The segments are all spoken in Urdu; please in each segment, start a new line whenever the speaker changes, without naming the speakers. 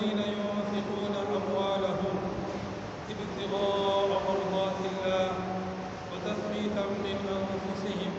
الذين ينفقون أموالهم ابتغاء مرضات الله وتثبيتا من أنفسهم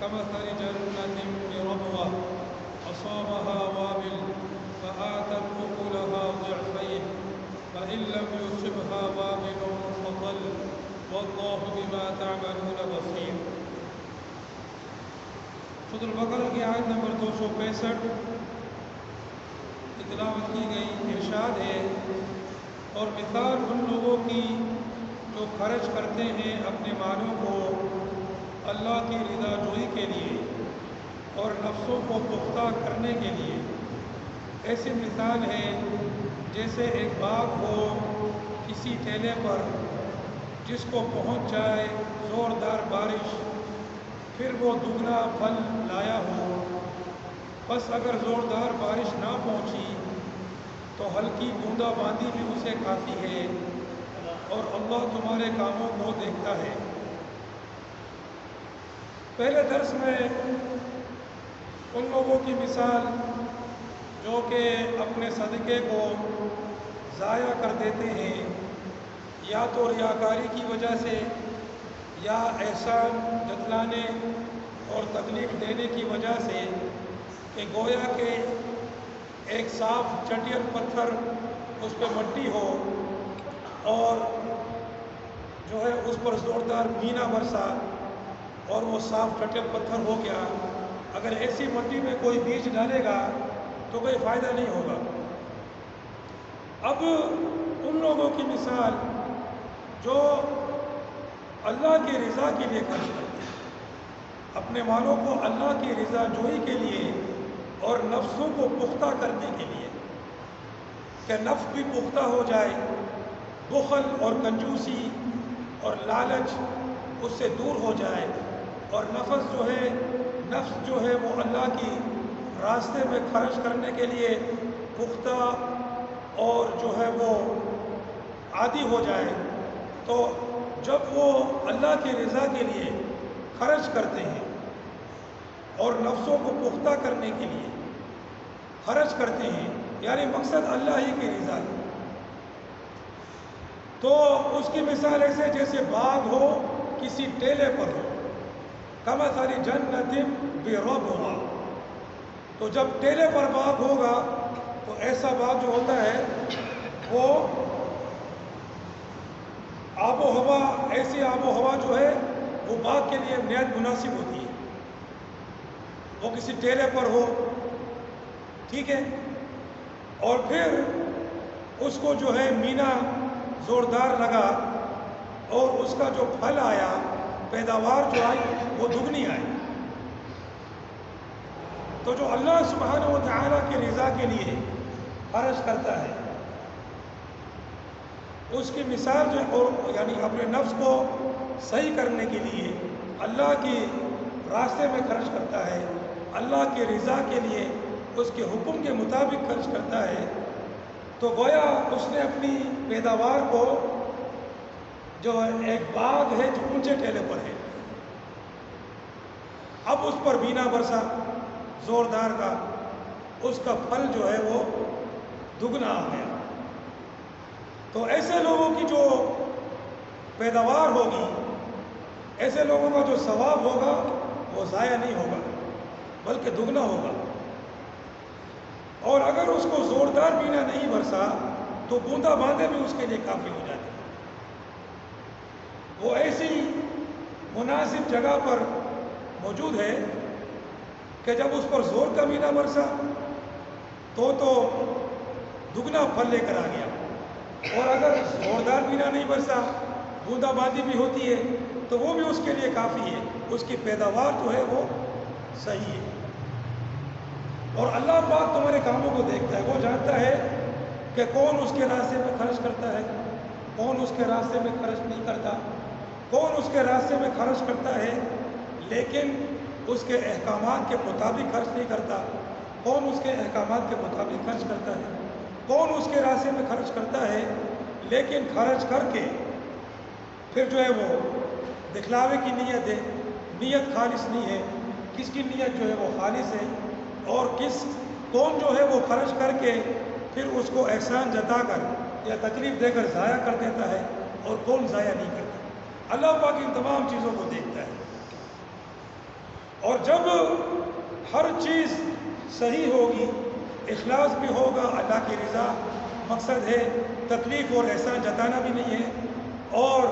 كمثل جنة بربوة أصابها وابل فآتت أكلها ضعفين فإن لم يصبها وابل فطل والله بما تعملون بصير. سورۃ البقرہ کی آیت نمبر 265 تلاوت کی گئی. ارشاد ہے اور مثال ان لوگوں کی جو خرچ کرتے ہیں اپنے مالوں کو اللہ کی رضا جوئی کے لیے اور نفسوں کو پختہ کرنے کے لیے. ایسی مثال ہے جیسے ایک باغ ہو کسی ٹیلے پر جس کو پہنچ جائے زوردار بارش، پھر وہ دگنا پھل لایا ہو. بس اگر زوردار بارش نہ پہنچی تو ہلکی بوندا باندی بھی اسے کافی ہے اور اللہ تمہارے کاموں کو دیکھتا ہے. پہلے درس میں ان لوگوں کی مثال جو کہ اپنے صدقے کو ضائع کر دیتے ہیں یا تو ریاکاری کی وجہ سے یا احسان جتلانے اور تکلیف دینے کی وجہ سے، کہ گویا کہ ایک صاف چٹیل پتھر اس پہ مٹی ہو اور جو ہے اس پر زوردار مینا برسا اور وہ صاف چٹیل پتھر ہو گیا. اگر ایسی مٹی میں کوئی بیج ڈالے گا تو کوئی فائدہ نہیں ہوگا. اب ان لوگوں کی مثال جو اللہ کی رضا کے لیے خرچ کرتے ہیں، اپنے مالوں کو اللہ کی رضا جوئی کے لیے اور نفسوں کو پختہ کرنے کے لیے، کہ نفس بھی پختہ ہو جائے، بخل اور کنجوسی اور لالچ اس سے دور ہو جائے اور نفس جو ہے وہ اللہ کی راستے میں خرچ کرنے کے لیے پختہ اور جو ہے وہ عادی ہو جائے. تو جب وہ اللہ کی رضا کے لیے خرچ کرتے ہیں اور نفسوں کو پختہ کرنے کے لیے خرچ کرتے ہیں، یعنی مقصد اللہ ہی کی رضا ہے، تو اس کی مثال ایسے جیسے باغ ہو کسی ٹیلے پر ہو. کمثل جنۃ بربوہ، تو جب ٹیلے پر باغ ہوگا تو ایسا باغ جو ہوتا ہے وہ آب و ہوا، ایسی آب و ہوا جو ہے وہ باغ کے لیے نہایت مناسب ہوتی ہے. وہ کسی ٹیلے پر ہو، ٹھیک ہے، اور پھر اس کو جو ہے مینا زوردار لگا اور اس کا جو پھل آیا، پیداوار جو آئی وہ دگنی آئی. تو جو اللہ سبحانہ و تعالیٰ کی رضا کے لیے خرچ کرتا ہے اس کی مثال جو اور یعنی اپنے نفس کو صحیح کرنے کے لیے اللہ کی راستے میں خرچ کرتا ہے، اللہ کی رضا کے لیے اس کے حکم کے مطابق خرچ کرتا ہے، تو گویا اس نے اپنی پیداوار کو جو ایک باغ ہے جو اونچے ٹیلے پر ہے، اب اس پر بینا برسا زوردار کا، اس کا پھل جو ہے وہ دگنا آ گیا. تو ایسے لوگوں کی جو پیداوار ہوگی، ایسے لوگوں کا جو ثواب ہوگا وہ ضائع نہیں ہوگا بلکہ دگنا ہوگا. اور اگر اس کو زوردار بینا نہیں برسا تو بوندا باندے بھی اس کے لیے کافی ہو جاتی. وہ ایسی مناسب جگہ پر موجود ہے کہ جب اس پر زور کا بینا برسا تو دگنا پھل لے کر آ گیا، اور اگر زوردار بینا نہیں برسا، بوندا باندی بھی ہوتی ہے تو وہ بھی اس کے لیے کافی ہے، اس کی پیداوار جو ہے وہ صحیح ہے. اور اللہ پاک تمہارے کاموں کو دیکھتا ہے، وہ جانتا ہے کہ کون اس کے راستے میں خرچ کرتا ہے، کون اس کے راستے میں خرچ نہیں کرتا، کون اس کے راستے میں خرچ کرتا ہے لیکن اس کے احکامات کے مطابق خرچ نہیں کرتا، کون اس کے احکامات کے مطابق خرچ کرتا ہے، کون اس کے راستے میں خرچ کرتا ہے لیکن خرچ کر کے پھر جو ہے وہ دکھلاوے کی نیت ہے، نیت خالص نہیں ہے. کس کی نیت جو ہے وہ خالص ہے، اور کون جو ہے وہ خرچ کر کے پھر اس کو احسان جتا کر یا تکلیف دے کر ضائع کر دیتا ہے، اور کون ضائع نہیں کرتا؟ اللہ پاک ان تمام چیزوں کو دیکھتا ہے۔ اور جب ہر چیز صحیح ہوگی، اخلاص بھی ہوگا، اللہ کی رضا مقصد ہے، تکلیف اور احسان جتانا بھی نہیں ہے، اور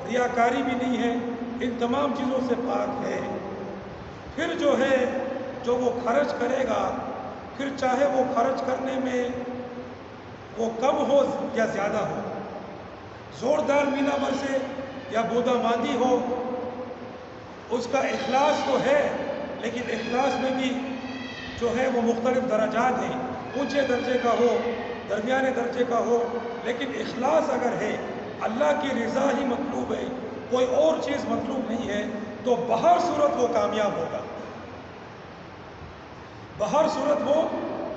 ریاکاری بھی نہیں ہے، ان تمام چیزوں سے پاک ہے، پھر جو ہے جو وہ خرچ کرے گا، پھر چاہے وہ خرچ کرنے میں وہ کم ہو یا زیادہ ہو، زوردار مینا بر سے یا بودا ماندی ہو، اس کا اخلاص تو ہے، لیکن اخلاص میں بھی جو ہے وہ مختلف درجات ہیں، اونچے درجے کا ہو، درمیانے درجے کا ہو، لیکن اخلاص اگر ہے، اللہ کی رضا ہی مطلوب ہے، کوئی اور چیز مطلوب نہیں ہے، تو بہر صورت وہ کامیاب ہوگا، بہر صورت وہ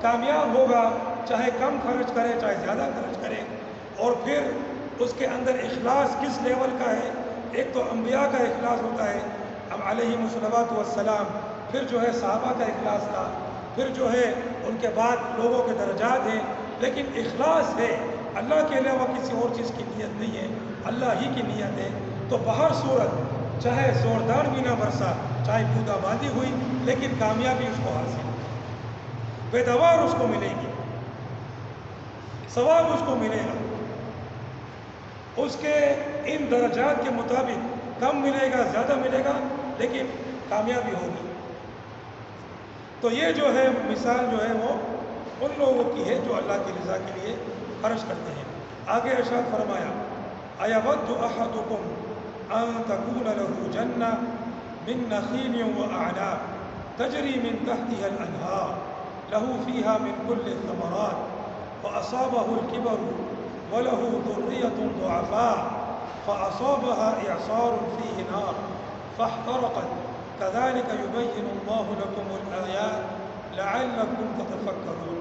کامیاب ہوگا، چاہے کم خرچ کرے چاہے زیادہ خرچ کرے۔ اور پھر اس کے اندر اخلاص کس لیول کا ہے؟ ایک تو انبیاء کا اخلاص ہوتا ہے، اب علیہم الصلوۃ والسلام، پھر جو ہے صحابہ کا اخلاص تھا، پھر جو ہے ان کے بعد لوگوں کے درجات ہیں، لیکن اخلاص ہے، اللہ کے علاوہ کسی اور چیز کی نیت نہیں ہے، اللہ ہی کی نیت ہے، تو بہر صورت چاہے زوردار مینا برسا، چاہے بودا باندی ہوئی، لیکن کامیابی اس کو حاصل، پیداوار اس کو ملے گی، ثواب اس کو ملے گا، اس کے ان درجات کے مطابق کم ملے گا زیادہ ملے گا، لیکن کامیابی ہوگی۔ تو یہ جو ہے مثال جو ہے وہ ان لوگوں کی ہے جو اللہ کی رضا کے لیے خرچ کرتے ہیں۔ آگے ارشاد فرمایا، اَيَوَدُّ أَحَدُكُمْ أَن تَكُونَ لَهُ جَنَّةٌ مِّن نَخِيلٍ وَأَعْنَابٍ تَجْرِي مِن تَحْتِهَا الْأَنْهَارُ لَهُ فِيهَا مِن كُلِّ الثَّمَرَاتِ فَأَصَابَهُ الْكِبَرُ وَلَهُ ذُرِّيَّةٌ ضُعَفَاءُ فَأَصَابَهَا إِعْصَارٌ فِيهِ نَارٌ فَاحْتَرَقَتْ كَذَلِكَ يُبَيِّنُ اللَّهُ لَكُمُ الْآيَاتِ لَعَلَّكُمْ تَتَفَكَّرُونَ۔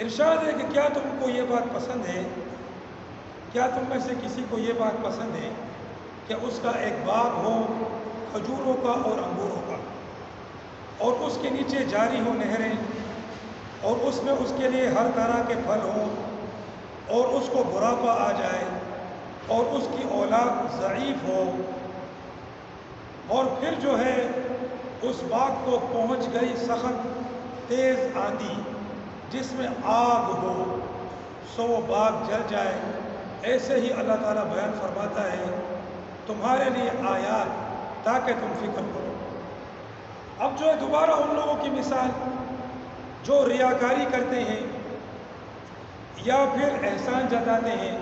ارشاد ہے کہ کیا تم کو یہ بات پسند ہے، کیا تم میں سے کسی کو یہ بات پسند ہے کہ اس کا ایک باغ ہو کھجوروں کا اور انگوروں کا، اور اس کے نیچے جاری ہو نہریں، اور اس میں اس کے لیے ہر طرح کے پھل ہوں، اور اس کو بڑھاپا آ جائے، اور اس کی اولاد ضعیف ہو، اور پھر جو ہے اس باغ کو پہنچ گئی سخت تیز آندھی جس میں آگ ہو، سو وہ باغ جل جائے، ایسے ہی اللہ تعالیٰ بیان فرماتا ہے تمہارے لیے آیات تاکہ تم فکر کرو۔ اب جو ہے دوبارہ ان لوگوں کی مثال جو ریاکاری کرتے ہیں یا پھر احسان جتاتے ہیں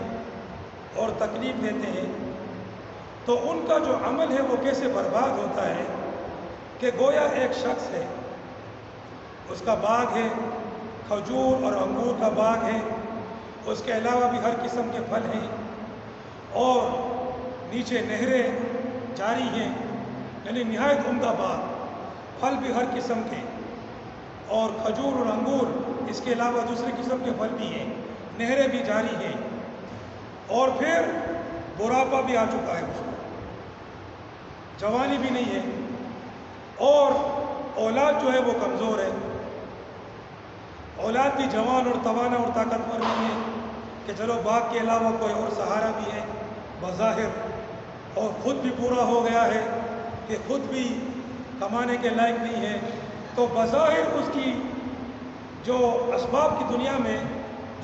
اور تکلیف دیتے ہیں، تو ان کا جو عمل ہے وہ کیسے برباد ہوتا ہے کہ گویا ایک شخص ہے، اس کا باغ ہے، کھجور اور انگور کا باغ ہے، اس کے علاوہ بھی ہر قسم کے پھل ہیں، اور نیچے نہریں جاری ہیں، یعنی نہایت عمدہ باغ، پھل بھی ہر قسم کے، اور کھجور اور انگور اس کے علاوہ دوسرے قسم کے پھل بھی ہیں، نہریں بھی جاری ہیں، اور پھر بڑھاپا بھی آ چکا ہے، اس کو جوانی بھی نہیں ہے، اور اولاد جو ہے وہ کمزور ہے، اولاد بھی جوان اور توانا اور طاقتور نہیں ہے کہ چلو باغ کے علاوہ کوئی اور سہارا بھی ہے بظاہر، اور خود بھی پورا ہو گیا ہے کہ خود بھی کمانے کے لائق نہیں ہے، تو بظاہر اس کی جو اسباب کی دنیا میں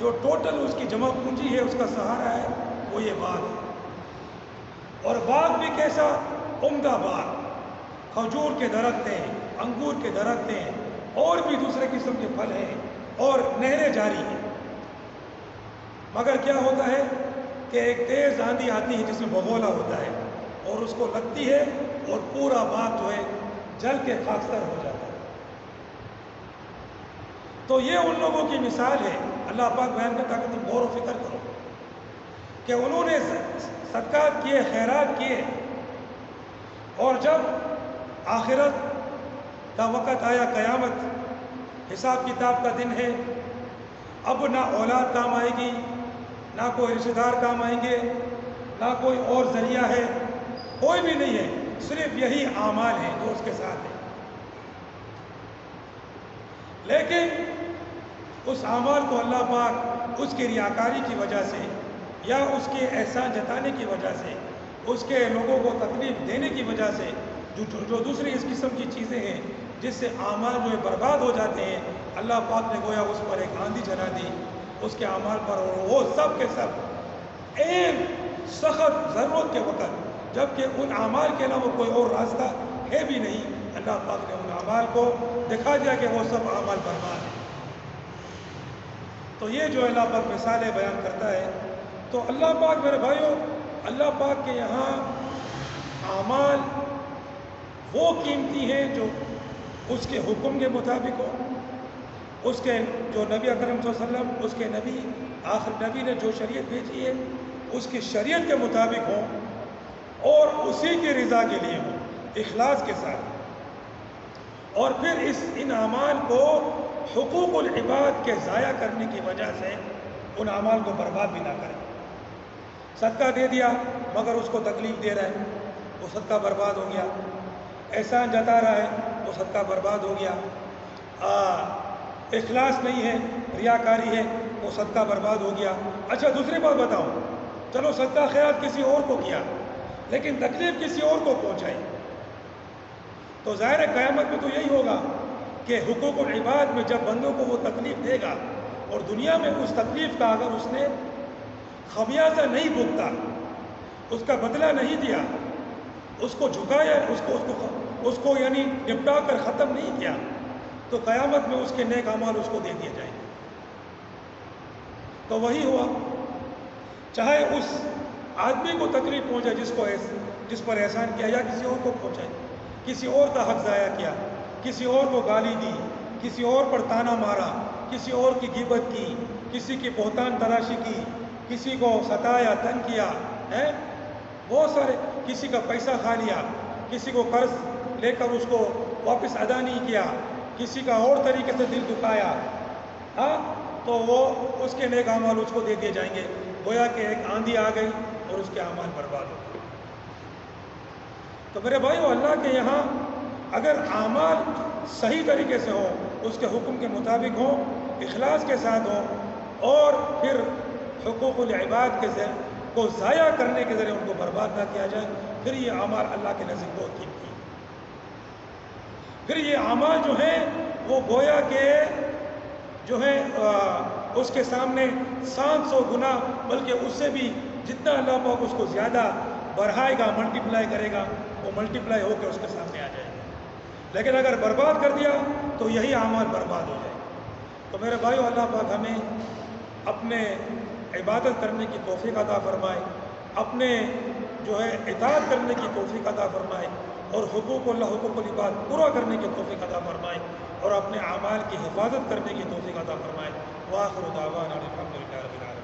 جو ٹوٹل اس کی جمع پونجی ہے، اس کا سہارا ہے، وہ یہ باغ ہے، اور باغ بھی کیسا عمدہ باغ، کھجور کے درخت ہیں، انگور کے درخت ہیں، اور بھی دوسرے قسم کے پھل ہیں، اور نہریں جاری ہیں، مگر کیا ہوتا ہے کہ ایک تیز آندھی آتی ہے جس میں بگولا ہوتا ہے، اور اس کو لگتی ہے، اور پورا باغ جو ہے جل کے خاکستر ہو جاتا ہے۔ تو یہ ان لوگوں کی مثال ہے، اللہ پاک بیان کرتا ہے کہ تم غور و فکر کرو کہ انہوں نے صدقات کیے، خیرات کیے، اور جب آخرت کا وقت آیا، قیامت حساب کتاب کا دن ہے، اب نہ اولاد کام آئے گی، نہ کوئی رشتہ دار کام آئیں گے، نہ کوئی اور ذریعہ ہے، کوئی بھی نہیں ہے، صرف یہی اعمال ہیں جو اس کے ساتھ ہیں۔ لیکن اس اعمال کو اللہ پاک اس کی ریاکاری کی وجہ سے یا اس کے احسان جتانے کی وجہ سے، اس کے لوگوں کو تکلیف دینے کی وجہ سے، جو دوسری اس قسم کی چیزیں ہیں جس سے اعمال جو ہے برباد ہو جاتے ہیں، اللہ پاک نے گویا اس پر ایک آندھی چلا دی اس کے اعمال پر، اور وہ سب کے سب ایک سخت ضرورت کے وقت، جبکہ ان اعمال کے علاوہ کوئی اور راستہ ہے بھی نہیں، اللہ پاک نے ان اعمال کو دکھا دیا کہ وہ سب اعمال برباد ہیں۔ تو یہ جو اللہ پاک مثالیں بیان کرتا ہے، تو اللہ پاک میرے بھائیوں، اللہ پاک کے یہاں اعمال وہ قیمتی ہیں جو اس کے حکم کے مطابق ہو، اس کے جو نبی اکرم صلی اللہ علیہ وسلم، اس کے نبی آخر نبی نے جو شریعت بھیجی ہے اس کی شریعت کے مطابق ہوں اور اسی کی رضا کے لیے ہوں، اخلاص کے ساتھ، اور پھر ان اعمال کو حقوق العباد کے ضائع کرنے کی وجہ سے ان اعمال کو برباد بھی نہ کریں۔ صدقہ دے دیا مگر اس کو تکلیف دے رہا ہے، وہ صدقہ برباد ہو گیا۔ احسان جتا رہا ہے، وہ صدقہ برباد ہو گیا۔ اخلاص نہیں ہے، ریاکاری ہے، وہ صدقہ برباد ہو گیا۔ اچھا دوسری بات بتاؤں، چلو صدقہ خیرات کسی اور کو کیا لیکن تکلیف کسی اور کو پہنچائی، تو ظاہر قیامت میں تو یہی ہوگا کہ حقوق العباد میں جب بندوں کو وہ تکلیف دے گا اور دنیا میں اس تکلیف کا اگر اس نے خمیازہ نہیں بھگتا، اس کا بدلہ نہیں دیا، اس کو جھکایا، اس کو یعنی نپٹا کر ختم نہیں کیا، تو قیامت میں اس کے نیک اعمال اس کو دے دیے جائیں گے۔ تو وہی ہوا، چاہے اس آدمی کو تکلیف پہنچائے جس پر احسان کیا، یا کسی اور کو پہنچائے، کسی اور کا حق ضائع کیا، کسی اور کو گالی دی، کسی اور پر تانا مارا، کسی اور کی غیبت کی، کسی کی بہتان تراشی کی، کسی کو ستایا، تنگ کیا ہے، بہت سارے، کسی کا پیسہ کھا لیا، کسی کو قرض لے کر اس کو واپس ادا نہیں کیا، کسی کا اور طریقے سے دل دکھایا، ہاں، تو وہ اس کے نیک اعمال اس کو دے دیے جائیں گے، گویا کہ ایک آندھی آ گئی اور اس کے اعمال برباد ہو گئے۔ تو میرے بھائیو، اللہ کے یہاں اگر اعمال صحیح طریقے سے ہوں، اس کے حکم کے مطابق ہوں، اخلاص کے ساتھ ہوں، اور پھر حقوق العباد کو ضائع کرنے کے ذریعے ان کو برباد نہ کیا جائے، پھر یہ اعمال اللہ کے نزدیک بہت قیمتی ہیں۔ پھر یہ اعمال جو ہیں وہ گویا کہ جو ہے اس کے سامنے 700 گنا، بلکہ اس سے بھی جتنا اللہ پاک اس کو زیادہ بڑھائے گا، ملٹیپلائی کرے گا، وہ ملٹیپلائی ہو کے اس کے سامنے آ جائے گا۔ لیکن اگر برباد کر دیا تو یہی اعمال برباد ہو جائے گا۔ تو میرے بھائیو، اللہ پاک ہمیں اپنے عبادت کرنے کی توفیق عطا فرمائے، اپنے جو ہے اطاعت کرنے کی توفیق عطا فرمائے، اور حقوق العباد پورا کرنے کی توفیق عطا فرمائے، اور اپنے اعمال کی حفاظت کرنے کی توفیق عطا فرمائے۔ وآخر دعوانا الحمدللہ رب العالمین۔